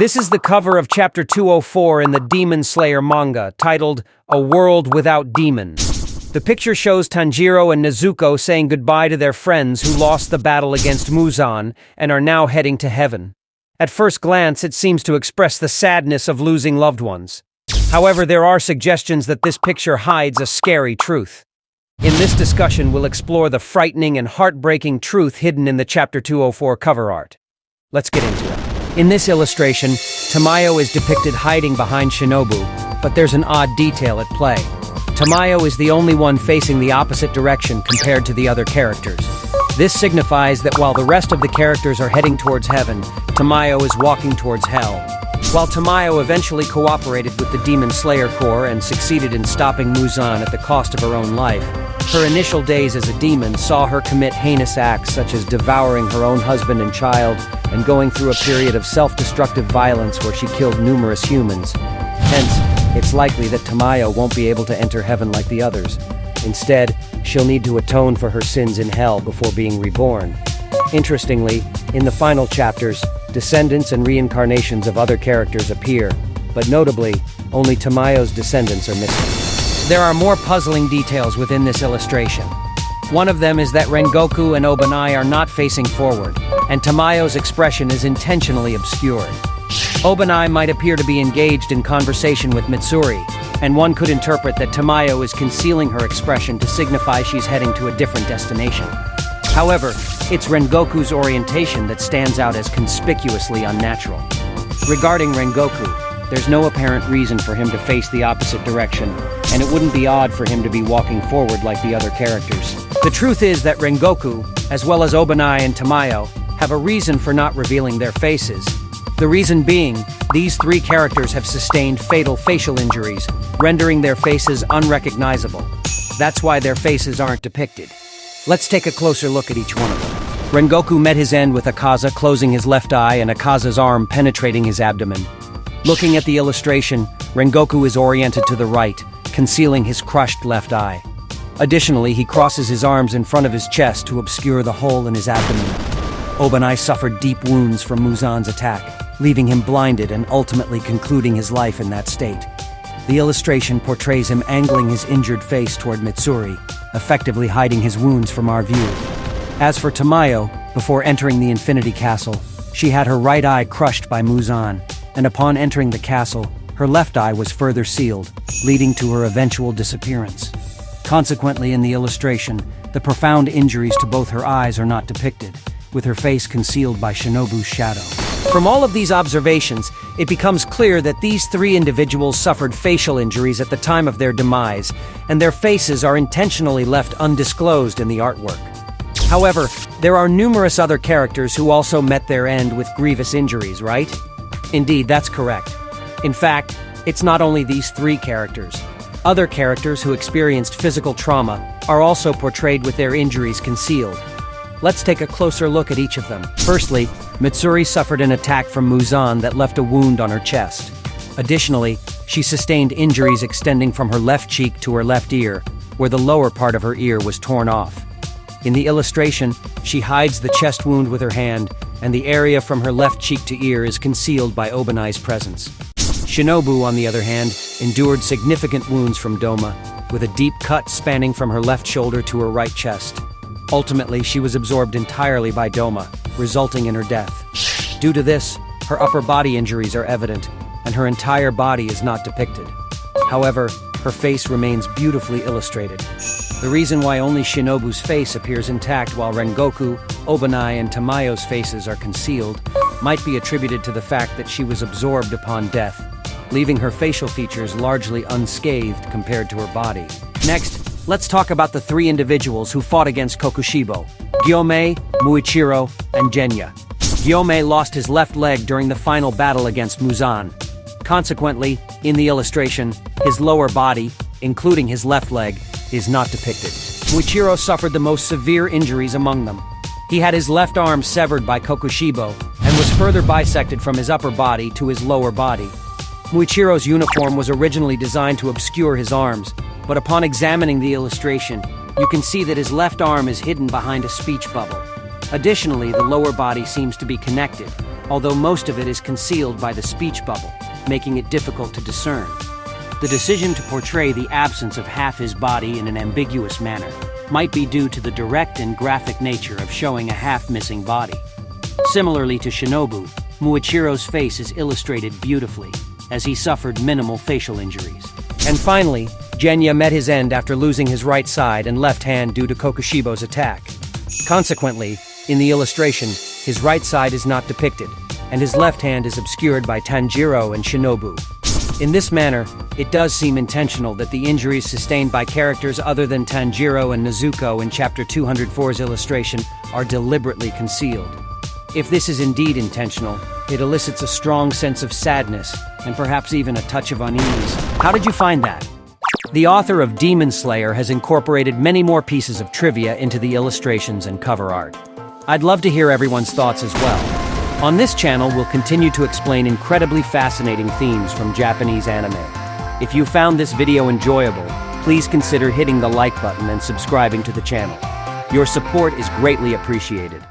This is the cover of Chapter 204 in the Demon Slayer manga, titled A World Without Demons. The picture shows Tanjiro and Nezuko saying goodbye to their friends who lost the battle against Muzan and are now heading to heaven. At first glance, it seems to express the sadness of losing loved ones. However, there are suggestions that this picture hides a scary truth. In this discussion, we'll explore the frightening and heartbreaking truth hidden in the Chapter 204 cover art. Let's get into it. In this illustration, Tamayo is depicted hiding behind Shinobu, but there's an odd detail at play. Tamayo is the only one facing the opposite direction compared to the other characters. This signifies that while the rest of the characters are heading towards heaven, Tamayo is walking towards hell. While Tamayo eventually cooperated with the Demon Slayer Corps and succeeded in stopping Muzan at the cost of her own life, her initial days as a demon saw her commit heinous acts such as devouring her own husband and child and going through a period of self-destructive violence where she killed numerous humans. Hence, it's likely that Tamayo won't be able to enter heaven like the others. Instead, she'll need to atone for her sins in hell before being reborn. Interestingly, in the final chapters, descendants and reincarnations of other characters appear, but notably, only Tamayo's descendants are missing. There are more puzzling details within this illustration. One of them is that Rengoku and Obanai are not facing forward, and Tamayo's expression is intentionally obscured. Obanai might appear to be engaged in conversation with Mitsuri, and one could interpret that Tamayo is concealing her expression to signify she's heading to a different destination. However, it's Rengoku's orientation that stands out as conspicuously unnatural. Regarding Rengoku, there's no apparent reason for him to face the opposite direction, and it wouldn't be odd for him to be walking forward like the other characters. The truth is that Rengoku, as well as Obanai and Tamayo, have a reason for not revealing their faces. The reason being, these three characters have sustained fatal facial injuries, rendering their faces unrecognizable. That's why their faces aren't depicted. Let's take a closer look at each one of them. Rengoku met his end with Akaza closing his left eye and Akaza's arm penetrating his abdomen. Looking at the illustration, Rengoku is oriented to the right, concealing his crushed left eye. Additionally, he crosses his arms in front of his chest to obscure the hole in his abdomen. Obanai suffered deep wounds from Muzan's attack, leaving him blinded and ultimately concluding his life in that state. The illustration portrays him angling his injured face toward Mitsuri, effectively hiding his wounds from our view. As for Tamayo, before entering the Infinity Castle, she had her right eye crushed by Muzan, and upon entering the castle, her left eye was further sealed, leading to her eventual disappearance. Consequently, in the illustration, the profound injuries to both her eyes are not depicted, with her face concealed by Shinobu's shadow. From all of these observations, it becomes clear that these three individuals suffered facial injuries at the time of their demise, and their faces are intentionally left undisclosed in the artwork. However, there are numerous other characters who also met their end with grievous injuries, right? Indeed, that's correct. In fact, it's not only these three characters. Other characters who experienced physical trauma are also portrayed with their injuries concealed. Let's take a closer look at each of them. Firstly, Mitsuri suffered an attack from Muzan that left a wound on her chest. Additionally, she sustained injuries extending from her left cheek to her left ear, where the lower part of her ear was torn off. In the illustration, she hides the chest wound with her hand, and the area from her left cheek to ear is concealed by Obanai's presence. Shinobu, on the other hand, endured significant wounds from Doma, with a deep cut spanning from her left shoulder to her right chest. Ultimately, she was absorbed entirely by Doma, resulting in her death. Due to this, her upper body injuries are evident, and her entire body is not depicted. However, her face remains beautifully illustrated. The reason why only Shinobu's face appears intact while Rengoku, Obanai, and Tamayo's faces are concealed might be attributed to the fact that she was absorbed upon death, leaving her facial features largely unscathed compared to her body. Next, let's talk about the three individuals who fought against Kokushibo: Gyomei, Muichiro, and Genya. Gyomei lost his left leg during the final battle against Muzan. Consequently, in the illustration, his lower body, including his left leg, is not depicted. Muichiro suffered the most severe injuries among them. He had his left arm severed by Kokushibo and was further bisected from his upper body to his lower body. Muichiro's uniform was originally designed to obscure his arms, but upon examining the illustration, you can see that his left arm is hidden behind a speech bubble. Additionally, the lower body seems to be connected, although most of it is concealed by the speech bubble, making it difficult to discern. The decision to portray the absence of half his body in an ambiguous manner might be due to the direct and graphic nature of showing a half-missing body. Similarly to Shinobu, Muichiro's face is illustrated beautifully, as he suffered minimal facial injuries. And finally, Genya met his end after losing his right side and left hand due to Kokushibo's attack. Consequently, in the illustration, his right side is not depicted, and his left hand is obscured by Tanjiro and Shinobu. In this manner, it does seem intentional that the injuries sustained by characters other than Tanjiro and Nezuko in Chapter 204's illustration are deliberately concealed. If this is indeed intentional, it elicits a strong sense of sadness, and perhaps even a touch of unease. How did you find that? The author of Demon Slayer has incorporated many more pieces of trivia into the illustrations and cover art. I'd love to hear everyone's thoughts as well. On this channel, we'll continue to explain incredibly fascinating themes from Japanese anime. If you found this video enjoyable, please consider hitting the like button and subscribing to the channel. Your support is greatly appreciated.